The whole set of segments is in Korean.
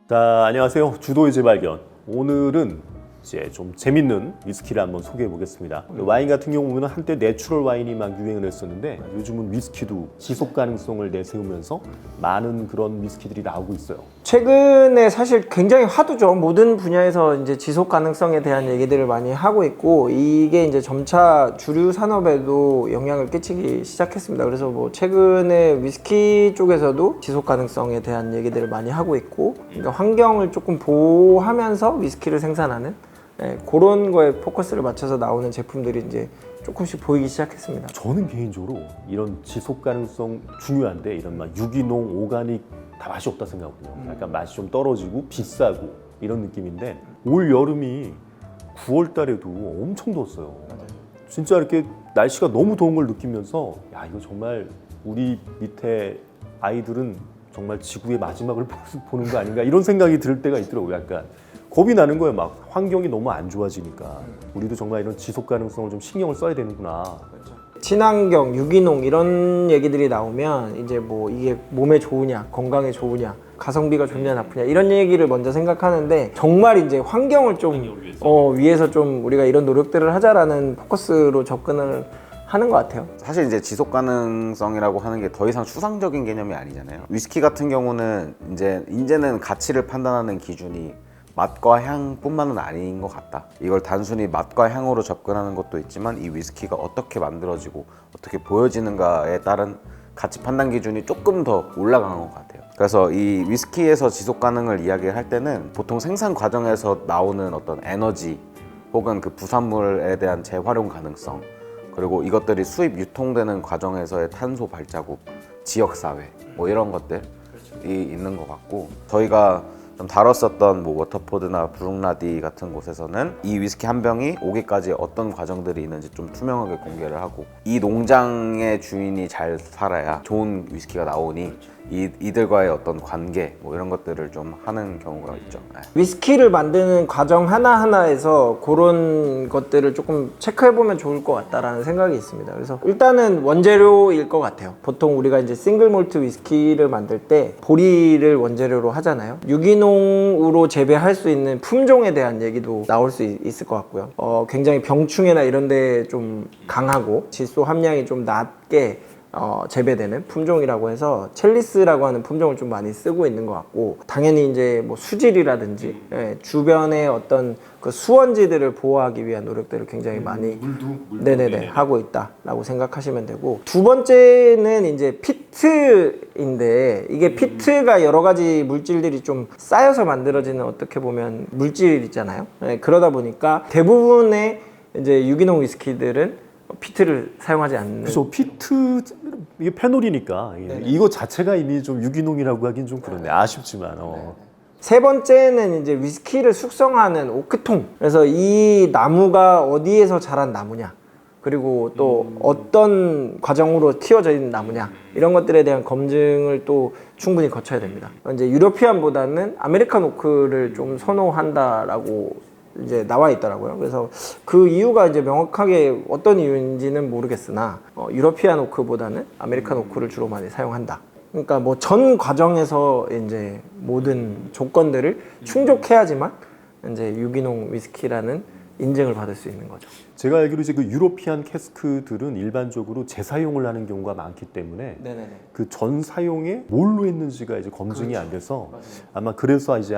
자, 안녕하세요. 주도의 재발견. 오늘은 이제 좀 재밌는 위스키를 한번 소개해 보겠습니다. 와인 같은 경우 보면 한때 내추럴 와인이 막 유행을 했었는데 요즘은 위스키도 지속 가능성을 내세우면서 많은 그런 위스키들이 나오고 있어요. 최근에 사실 굉장히 화두죠. 모든 분야에서 이제 지속 가능성에 대한 얘기들을 많이 하고 있고, 이게 이제 점차 주류 산업에도 영향을 끼치기 시작했습니다. 그래서 뭐 최근에 위스키 쪽에서도 지속 가능성에 대한 얘기들을 많이 하고 있고, 그러니까 환경을 조금 보호하면서 위스키를 생산하는 그런 거에 포커스를 맞춰서 나오는 제품들이 이제 조금씩 보이기 시작했습니다. 저는 개인적으로 이런 지속 가능성 중요한데 이런 막 유기농, 오가닉 다 맛이 없다 생각하거든요. 약간 맛이 좀 떨어지고 비싸고 이런 느낌인데 올 여름이 9월 달에도 엄청 더웠어요. 진짜 이렇게 날씨가 너무 더운 걸 느끼면서 야, 이거 정말 우리 밑에 아이들은 정말 지구의 마지막을 보는 거 아닌가 이런 생각이 들 때가 있더라고요. 약간 겁이 나는 거예요. 막 환경이 너무 안 좋아지니까 우리도 정말 이런 지속 가능성을 좀 신경을 써야 되는구나. 친환경, 유기농 이런 얘기들이 나오면 이제 뭐 이게 몸에 좋으냐, 건강에 좋으냐, 가성비가 좋냐 나쁘냐 이런 얘기를 먼저 생각하는데, 정말 이제 환경을 좀 위해서 좀 우리가 이런 노력들을 하자라는 포커스로 접근을 하는 것 같아요. 사실 이제 지속 가능성이라고 하는 게 더 이상 추상적인 개념이 아니잖아요. 위스키 같은 경우는 이제는 가치를 판단하는 기준이 맛과 향뿐만은 아닌 것 같다. 이걸 단순히 맛과 향으로 접근하는 것도 있지만 이 위스키가 어떻게 만들어지고 어떻게 보여지는가에 따른 가치 판단 기준이 조금 더 올라간 것 같아요. 그래서 이 위스키에서 지속 가능을 이야기할 때는 보통 생산 과정에서 나오는 어떤 에너지 혹은 그 부산물에 대한 재활용 가능성, 그리고 이것들이 수입 유통되는 과정에서의 탄소 발자국, 지역사회 뭐 이런 것들이 있는 것 같고, 저희가 좀 다뤘었던 뭐 워터포드나 브룩라디 같은 곳에서는 이 위스키 한 병이 오기까지 어떤 과정들이 있는지 좀 투명하게 공개를 하고, 이 농장의 주인이 잘 살아야 좋은 위스키가 나오니 이들과의 어떤 관계 뭐 이런 것들을 좀 하는 경우가 있죠. 네. 위스키를 만드는 과정 하나하나에서 그런 것들을 조금 체크해보면 좋을 것 같다라는 생각이 있습니다. 그래서 일단은 원재료일 것 같아요. 보통 우리가 이제 싱글 몰트 위스키를 만들 때 보리를 원재료로 하잖아요. 유기농으로 재배할 수 있는 품종에 대한 얘기도 나올 수 있을 것 같고요. 굉장히 병충해나 이런 데 좀 강하고 질소 함량이 좀 낮게 재배되는 품종이라고 해서 첼리스라고 하는 품종을 좀 많이 쓰고 있는 것 같고, 당연히 이제 뭐 수질이라든지 주변의 어떤 그 수원지들을 보호하기 위한 노력들을 굉장히 많이 네네네 하고 있다라고 생각하시면 되고, 두 번째는 이제 피트인데, 이게 피트가 여러 가지 물질들이 좀 쌓여서 만들어지는 어떻게 보면 물질 있잖아요. 그러다 보니까 대부분의 이제 유기농 위스키들은 피트를 사용하지 않는. 그래서 피트 이게 페놀이니까 이거 자체가 이미 좀 유기농이라고 하긴 좀 그렇네. 아쉽지만. 세 번째는 이제 위스키를 숙성하는 오크통. 그래서 이 나무가 어디에서 자란 나무냐, 그리고 또 어떤 과정으로 키워져 있는 나무냐, 이런 것들에 대한 검증을 또 충분히 거쳐야 됩니다. 이제 유러피안보다는 아메리칸 오크를 좀 선호한다라고 이제 나와 있더라고요. 그래서 그 이유가 이제 명확하게 어떤 이유인지는 모르겠으나 유러피안 오크보다는 아메리칸 오크를 주로 많이 사용한다. 그러니까 뭐 전 과정에서 이제 모든 조건들을 충족해야지만 이제 유기농 위스키라는 인증을 받을 수 있는 거죠. 제가 알기로 이제 그 유로피안 캐스크들은 일반적으로 재사용을 하는 경우가 많기 때문에 네네네. 그 전 사용에 뭘로 했는지가 이제 검증이 안 돼서 아마 그래서 이제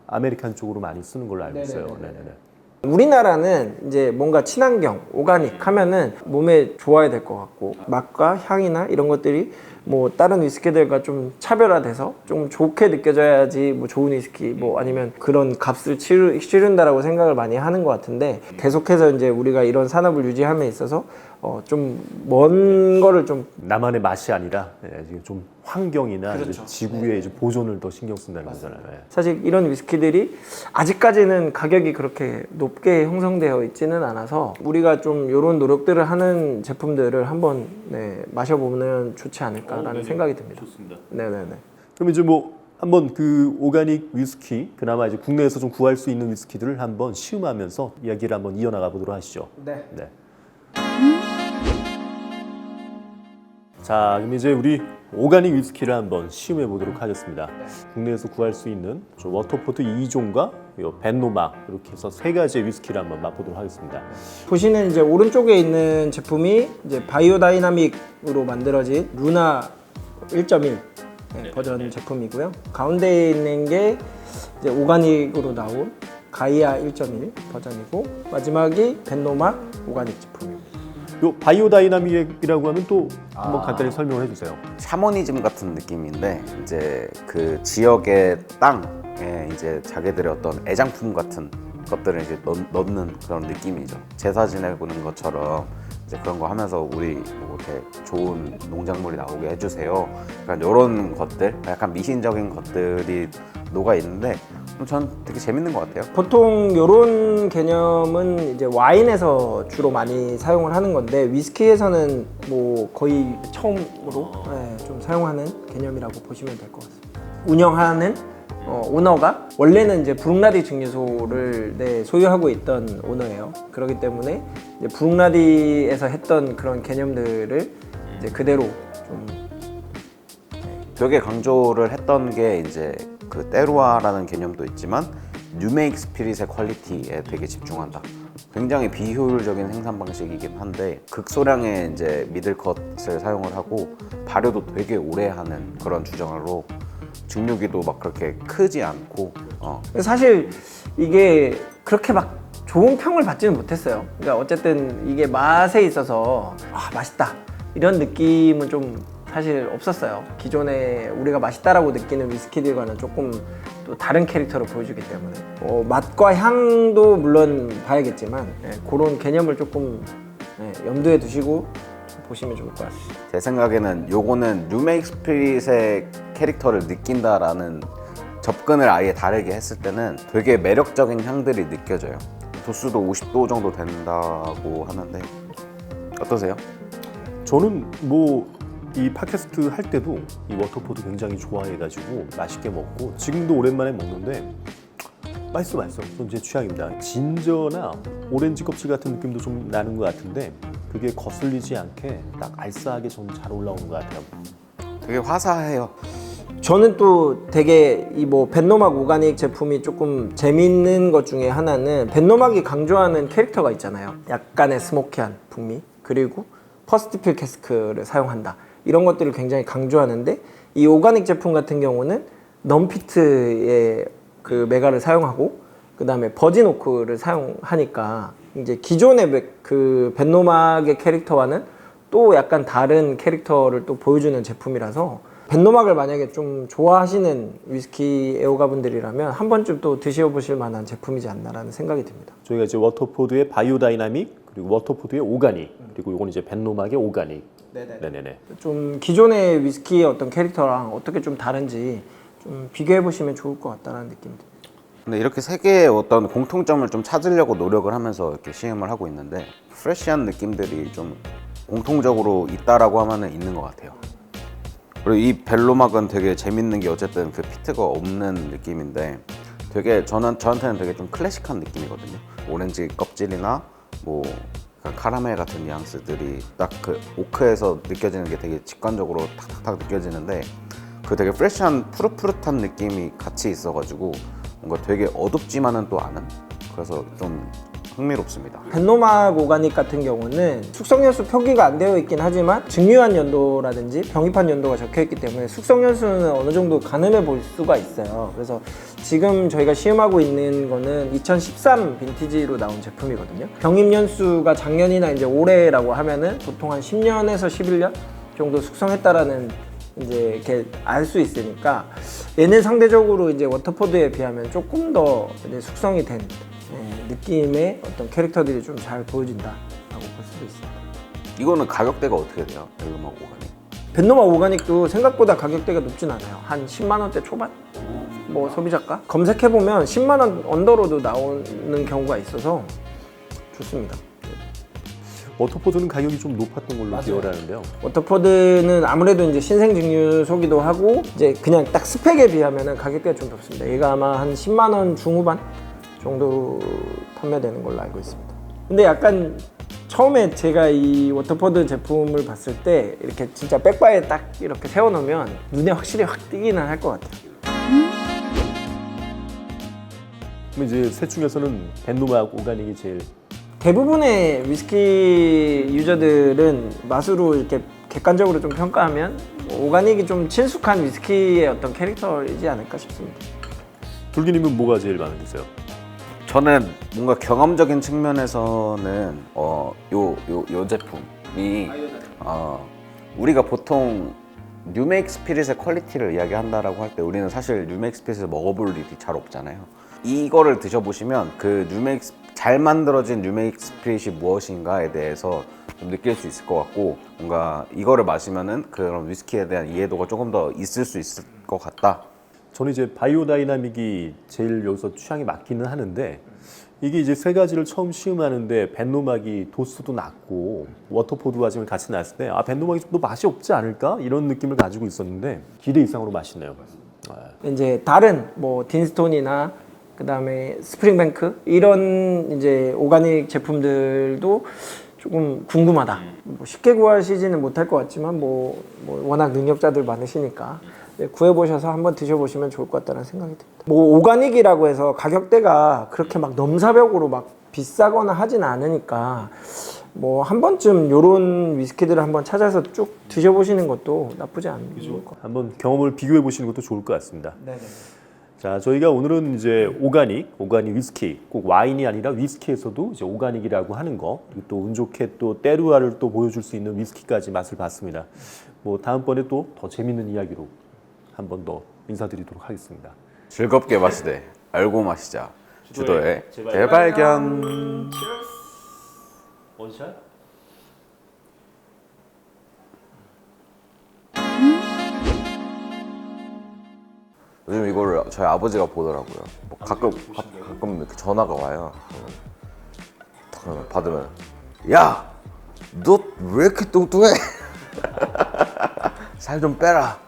아메리칸 쪽으로 많이 쓰는 걸로 알고 있어요. 네네네. 우리나라는 이제 뭔가 친환경, 오가닉 하면은 몸에 좋아야 될 것 같고, 맛과 향이나 이런 것들이 뭐 다른 위스키들과 좀 차별화돼서 좀 좋게 느껴져야지 뭐 좋은 위스키, 뭐 아니면 그런 값을 치른다라고 생각을 많이 하는 것 같은데, 계속해서 이제 우리가 이런 산업을 유지함에 있어서 좀 먼 거를 좀 나만의 맛이 아니라 좀 환경이나 그렇죠. 이제 지구의 이제 보존을 더 신경 쓴다는 거잖아요. 사실 이런 위스키들이 아직까지는 가격이 그렇게 높게 형성되어 있지는 않아서 우리가 좀 이런 노력들을 하는 제품들을 한번 마셔보면 좋지 않을까라는 생각이 듭니다. 좋습니다. 네네네. 그럼 이제 뭐 한번 그 오가닉 위스키, 그나마 이제 국내에서 좀 구할 수 있는 위스키들을 한번 시음하면서 이야기를 한번 이어나가 보도록 하시죠. 네. 네. 자, 그럼 이제 우리 오가닉 위스키를 한번 시음해 보도록 하겠습니다. 국내에서 구할 수 있는 저 워터포드 2종과 벤노막 이렇게 해서 세 가지의 위스키를 한번 맛보도록 하겠습니다. 보시는 이제 오른쪽에 있는 제품이 이제 바이오다이나믹으로 만들어진 루나 1.1 버전 제품이고요. 가운데에 있는 게 이제 오가닉으로 나온 가이아 1.1 버전이고 마지막이 벤노막 오가닉 제품입니다. 요 바이오다이나믹이라고 하면 또 한번 간단히 설명을 해주세요. 샤머니즘 같은 느낌인데 이제 그 지역의 땅에 이제 자기들의 어떤 애장품 같은 것들을 이제 넣는 그런 느낌이죠. 제사 지내고는 것처럼 이제 그런 거 하면서 우리 뭐 이렇게 좋은 농작물이 나오게 해주세요. 그러니까 이런 것들, 약간 미신적인 것들이 녹아 있는데 전 되게 재밌는 것 같아요. 보통 이런 개념은 이제 와인에서 주로 많이 사용을 하는 건데 위스키에서는 뭐 거의 처음으로 좀 사용하는 개념이라고 보시면 될 것 같습니다. 운영하는 오너가 원래는 이제 브룩나디 증류소를 소유하고 있던 오너예요. 그렇기 때문에 이제 브룩나디에서 했던 그런 개념들을 이제 그대로 좀 되게 강조를 했던 게 이제 그 때루아라는 개념도 있지만 뉴메이크 스피릿의 퀄리티에 되게 집중한다. 굉장히 비효율적인 생산 방식이긴 한데 극소량의 이제 미들컷을 사용을 하고 발효도 되게 오래 하는 그런 주장으로 증류기도 막 그렇게 크지 않고 사실 이게 그렇게 막 좋은 평을 받지는 못했어요. 그러니까 어쨌든 이게 맛에 있어서 맛있다 이런 느낌은 좀 사실 없었어요. 기존에 우리가 맛있다라고 느끼는 위스키들과는 조금 또 다른 캐릭터를 보여주기 때문에 맛과 향도 물론 봐야겠지만 그런 개념을 조금 염두에 두시고 보시면 좋을 것 같습니다. 제 생각에는 요거는 뉴메이크 스피릿의 캐릭터를 느낀다라는 접근을 아예 다르게 했을 때는 되게 매력적인 향들이 느껴져요. 도수도 50도 정도 된다고 하는데 어떠세요? 저는 뭐 이 팟캐스트 할 때도 이 워터포드 굉장히 좋아해가지고 맛있게 먹고 지금도 오랜만에 먹는데 맛있어. 좀 제 취향입니다. 진저나 오렌지 껍질 같은 느낌도 좀 나는 것 같은데 그게 거슬리지 않게 딱 알싸하게 좀 잘 올라오는 것 같아요. 되게 화사해요. 저는 또 되게 이 뭐 벤노막 오가닉 제품이 조금 재밌는 것 중에 하나는 벤노막이 강조하는 캐릭터가 있잖아요. 약간의 스모키한 풍미 그리고 퍼스트필 캐스크를 사용한다. 이런 것들을 굉장히 강조하는데 이 오가닉 제품 같은 경우는 넘피트의 그 메가를 사용하고 그 다음에 버진 오크를 사용하니까 이제 기존의 그 벤노막의 캐릭터와는 또 약간 다른 캐릭터를 또 보여주는 제품이라서 벤노막을 만약에 좀 좋아하시는 위스키 애호가분들이라면 한 번쯤 또 드셔보실 만한 제품이지 않나라는 생각이 듭니다. 저희가 이제 워터포드의 바이오다이나믹 그리고 워터포드의 오가닉 그리고 이건 이제 벤노막의 오가닉. 네네네. 좀 기존의 위스키의 어떤 캐릭터랑 어떻게 좀 다른지 좀 비교해 보시면 좋을 것 같다는 느낌이 듭니다. 근데 이렇게 세 개의 어떤 공통점을 좀 찾으려고 노력을 하면서 이렇게 시음을 하고 있는데 프레시한 느낌들이 좀 공통적으로 있다라고 하면은 있는 것 같아요. 그리고 이 벨로막은 되게 재밌는 게 어쨌든 그 피트가 없는 느낌인데 되게 저한테는 되게 좀 클래식한 느낌이거든요. 오렌지 껍질이나 뭐 카라멜 같은 뉘앙스들이 딱 그 오크에서 느껴지는 게 되게 직관적으로 탁탁탁 느껴지는데 그 되게 프레시한 푸릇푸릇한 느낌이 같이 있어가지고 뭔가 되게 어둡지만은 또 않은 그래서 좀 흥미롭습니다. 벤노막 오가닉 같은 경우는 숙성연수 표기가 안 되어 있긴 하지만 증류한 연도라든지 병입한 연도가 적혀 있기 때문에 숙성연수는 어느 정도 가늠해 볼 수가 있어요. 그래서 지금 저희가 시음하고 있는 거는 2013 빈티지로 나온 제품이거든요. 병입 연수가 작년이나 이제 올해라고 하면은 보통 한 10년에서 11년 정도 숙성했다라는 이제 이렇게 알 수 있으니까 얘는 상대적으로 이제 워터포드에 비하면 조금 더 이제 숙성이 된 느낌의 어떤 캐릭터들이 좀 잘 보여진다라고 볼 수도 있습니다. 이거는 가격대가 어떻게 돼요? 벨로막 오가닉? 벤노막 오가닉도 생각보다 가격대가 높진 않아요. 한 10만 원대 초반? 뭐 소비자가? 검색해보면 10만 원 언더로도 나오는 경우가 있어서 좋습니다. 워터포드는 가격이 좀 높았던 걸로 기억을 하는데요. 워터포드는 아무래도 이제 신생 증류소기도 하고 이제 그냥 딱 스펙에 비하면 가격대가 좀 높습니다. 얘가 아마 한 10만 원 중후반 정도로 판매되는 걸로 알고 있습니다. 근데 약간 처음에 제가 이 워터포드 제품을 봤을 때 이렇게 진짜 백바에 딱 이렇게 세워놓으면 눈에 확실히 확 띄기는 할 것 같아요. 그럼 이제 셋 중에서는 벤노마 오가닉이 제일 대부분의 위스키 유저들은 맛으로 이렇게 객관적으로 좀 평가하면 오가닉이 좀 친숙한 위스키의 어떤 캐릭터이지 않을까 싶습니다. 둘기님은 뭐가 제일 마음에 드세요? 저는 뭔가 경험적인 측면에서는 요 제품이 우리가 보통 뉴메이크 스피릿의 퀄리티를 이야기한다라고 할 때 우리는 사실 뉴메이크 스피릿을 먹어볼 일이 잘 없잖아요. 이거를 드셔보시면 그 잘 만들어진 뉴메이크 스피릿이 무엇인가에 대해서 좀 느낄 수 있을 것 같고, 뭔가 이거를 마시면은 그런 위스키에 대한 이해도가 조금 더 있을 수 있을 것 같다. 저는 이제 바이오 다이나믹이 제일 여기서 취향이 맞기는 하는데, 이게 이제 세 가지를 처음 시음하는데 벤노막이 도수도 낮고 워터포드와 지금 같이 났을 때 벤노막이 좀 더 맛이 없지 않을까 이런 느낌을 가지고 있었는데 기대 이상으로 맛있네요. 이제 다른 뭐 딘스톤이나 그다음에 스프링뱅크 이런 이제 오가닉 제품들도 조금 궁금하다. 뭐 쉽게 구하시지는 못할 것 같지만 뭐 워낙 능력자들 많으시니까 구해보셔서 한번 드셔보시면 좋을 것 같다는 생각이 듭니다. 뭐 오가닉이라고 해서 가격대가 그렇게 막 넘사벽으로 막 비싸거나 하진 않으니까 뭐 한 번쯤 요런 위스키들을 한번 찾아서 쭉 드셔보시는 것도 나쁘지 않은 것 같아요. 한번 경험을 비교해 보시는 것도 좋을 것 같습니다. 네네. 자, 저희가 오늘은 이제 오가닉 위스키, 꼭 와인이 아니라 위스키에서도 이제 오가닉이라고 하는 거, 그리고 또 운 좋게 또 때루아를 또 보여줄 수 있는 위스키까지 맛을 봤습니다. 뭐 다음번에 또 더 재밌는 이야기로 한 번 더 인사드리도록 하겠습니다. 즐겁게 마시되 알고 마시자. 주도의 재발견. 원샷? 요즘 이거를 저희 아버지가 보더라고요. 뭐 가끔 이렇게 전화가 와요. 그러면 받으면 야, 너 왜 이렇게 뚱뚱해? 살 좀 빼라.